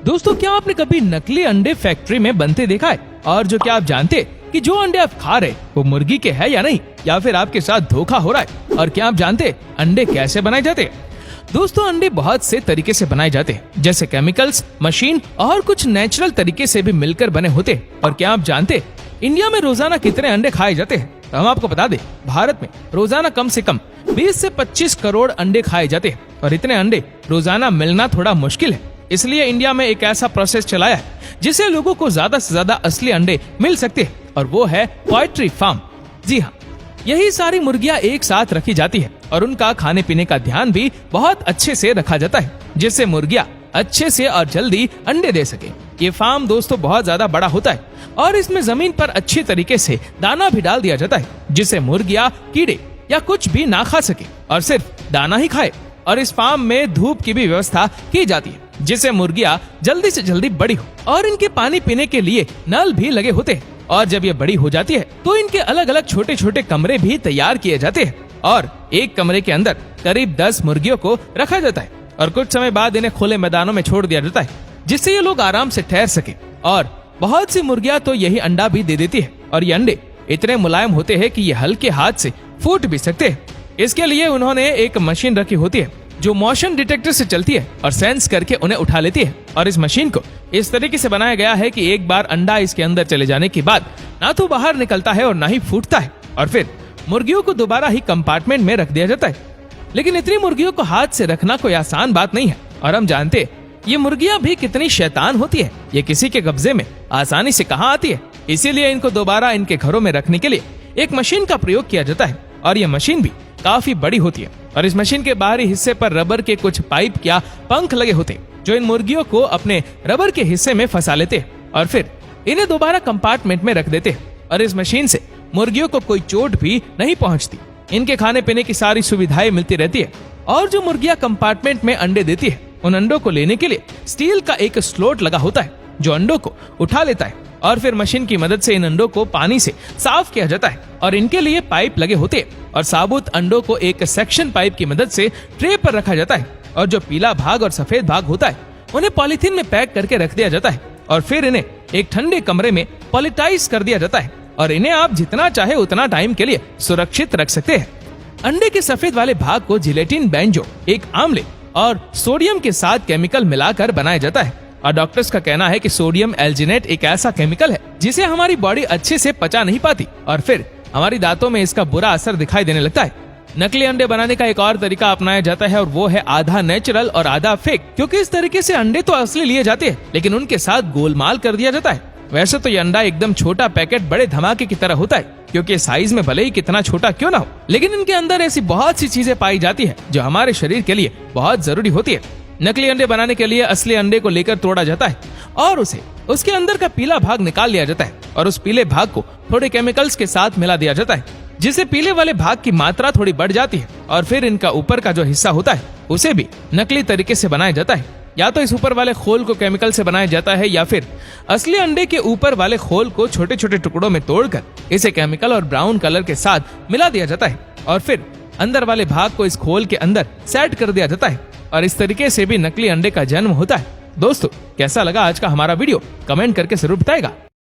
दोस्तों, क्या आपने कभी नकली अंडे फैक्ट्री में बनते देखा है? और जो क्या आप जानते कि जो अंडे आप खा रहे वो मुर्गी के हैं या नहीं, या फिर आपके साथ धोखा हो रहा है? और क्या आप जानते अंडे कैसे बनाए जाते हैं? दोस्तों, अंडे बहुत से तरीके से बनाए जाते हैं, जैसे केमिकल्स, मशीन और कुछ नेचुरल तरीके से भी मिलकर बने होते हैं। और क्या आप जानते इंडिया में रोजाना कितने अंडे खाए जाते हैं? तो हम आपको बता दें, भारत में रोजाना कम से कम 20 से 25 करोड़ अंडे खाए जाते हैं। और इतने अंडे रोजाना मिलना थोड़ा मुश्किल है, इसलिए इंडिया में एक ऐसा प्रोसेस चलाया है जिससे लोगों को ज्यादा से ज्यादा असली अंडे मिल सकते हैं, और वो है पोल्ट्री फार्म। जी हाँ, यही सारी मुर्गियां एक साथ रखी जाती है और उनका खाने पीने का ध्यान भी बहुत अच्छे से रखा जाता है, जिससे मुर्गियां अच्छे से और जल्दी अंडे दे सके। ये फार्म दोस्तों बहुत ज्यादा बड़ा होता है और इसमें जमीन पर अच्छी तरीके से दाना भी डाल दिया जाता है, जिससे मुर्गियां कीड़े या कुछ भी ना खा सके और सिर्फ दाना ही खाए। और इस फार्म में धूप की भी व्यवस्था की जाती है, जिससे मुर्गियां जल्दी से जल्दी बड़ी हो। और इनके पानी पीने के लिए नल भी लगे होते हैं। और जब ये बड़ी हो जाती है तो इनके अलग अलग छोटे छोटे कमरे भी तैयार किए जाते हैं, और एक कमरे के अंदर करीब 10 मुर्गियों को रखा जाता है। और कुछ समय बाद इन्हें खुले मैदानों में छोड़ दिया जाता है, जिससे ये लोग आराम से ठहर सके। और बहुत सी मुर्गियां तो यही अंडा भी दे देती है, और ये अंडे इतने मुलायम होते हैं कि ये हल्के हाथ से फूट भी सकते हैं। इसके लिए उन्होंने एक मशीन रखी होती है जो मोशन डिटेक्टर से चलती है और सेंस करके उन्हें उठा लेती है। और इस मशीन को इस तरीके से बनाया गया है कि एक बार अंडा इसके अंदर चले जाने के बाद ना तो बाहर निकलता है और ना ही फूटता है, और फिर मुर्गियों को दोबारा ही कंपार्टमेंट में रख दिया जाता है। लेकिन इतनी मुर्गियों को हाथ से रखना कोई आसान बात नहीं है, और हम जानते ये मुर्गियां भी कितनी शैतान होती है। ये किसी के कब्जे में आसानी से कहाँ आती है, इसीलिए इनको दोबारा इनके घरों में रखने के लिए एक मशीन का प्रयोग किया जाता है। और ये मशीन भी काफी बड़ी होती है, और इस मशीन के बाहरी हिस्से पर रबर के कुछ पाइप या पंख लगे होते हैं, जो इन मुर्गियों को अपने रबर के हिस्से में फंसा लेते हैं और फिर इन्हें दोबारा कंपार्टमेंट में रख देते हैं। और इस मशीन से मुर्गियों को कोई चोट भी नहीं पहुंचती। इनके खाने पीने की सारी सुविधाएं मिलती रहती है। और जो मुर्गियां कंपार्टमेंट में अंडे देती है, उन अंडों को लेने के लिए स्टील का एक स्लोट लगा होता है, जो अंडों को उठा लेता है। और फिर मशीन की मदद से इन अंडों को पानी से साफ किया जाता है, और इनके लिए पाइप लगे होते हैं। और साबुत अंडों को एक सेक्शन पाइप की मदद से ट्रे पर रखा जाता है, और जो पीला भाग और सफेद भाग होता है उन्हें पॉलीथीन में पैक करके रख दिया जाता है। और फिर इन्हें एक ठंडे कमरे में पॉलिटाइज कर दिया जाता है, और इन्हें आप जितना चाहे उतना टाइम के लिए सुरक्षित रख सकते हैं। अंडे के सफेद वाले भाग को जिलेटिन बेंजो, एक आमले और सोडियम के साथ केमिकल मिलाकर बनाया जाता है। और डॉक्टर्स का कहना है कि सोडियम एल्जिनेट एक ऐसा केमिकल है जिसे हमारी बॉडी अच्छे से पचा नहीं पाती, और फिर हमारी दांतों में इसका बुरा असर दिखाई देने लगता है। नकली अंडे बनाने का एक और तरीका अपनाया जाता है, और वो है आधा नेचुरल और आधा फेक, क्योंकि इस तरीके से अंडे तो असली लिए जाते हैं, लेकिन उनके साथ गोलमाल कर दिया जाता है। वैसे तो ये अंडा एकदम छोटा पैकेट बड़े धमाके की तरह होता है, क्योंकि साइज में भले ही कितना छोटा क्यों ना हो, लेकिन इनके अंदर ऐसी बहुत सी चीजें पाई जाती है जो हमारे शरीर के लिए बहुत जरूरी होती है। नकली अंडे बनाने के लिए असली अंडे को लेकर तोड़ा जाता है, और उसे उसके अंदर का पीला भाग निकाल लिया जाता है, और उस पीले भाग को थोड़े केमिकल्स के साथ मिला दिया जाता है, जिससे पीले वाले भाग की मात्रा थोड़ी बढ़ जाती है। और फिर इनका ऊपर का जो हिस्सा होता है उसे भी नकली तरीके से बनाया जाता है। या तो इस ऊपर वाले खोल को केमिकल से बनाया जाता है, या फिर असली अंडे के ऊपर वाले खोल को छोटे छोटे टुकड़ों में तोड़कर इसे केमिकल और ब्राउन कलर के साथ मिला दिया जाता है, और फिर अंदर वाले भाग को इस खोल के अंदर सेट कर दिया जाता है। और इस तरीके से भी नकली अंडे का जन्म होता है। दोस्तों, कैसा लगा आज का हमारा वीडियो? कमेंट करके जरूर बताएगा।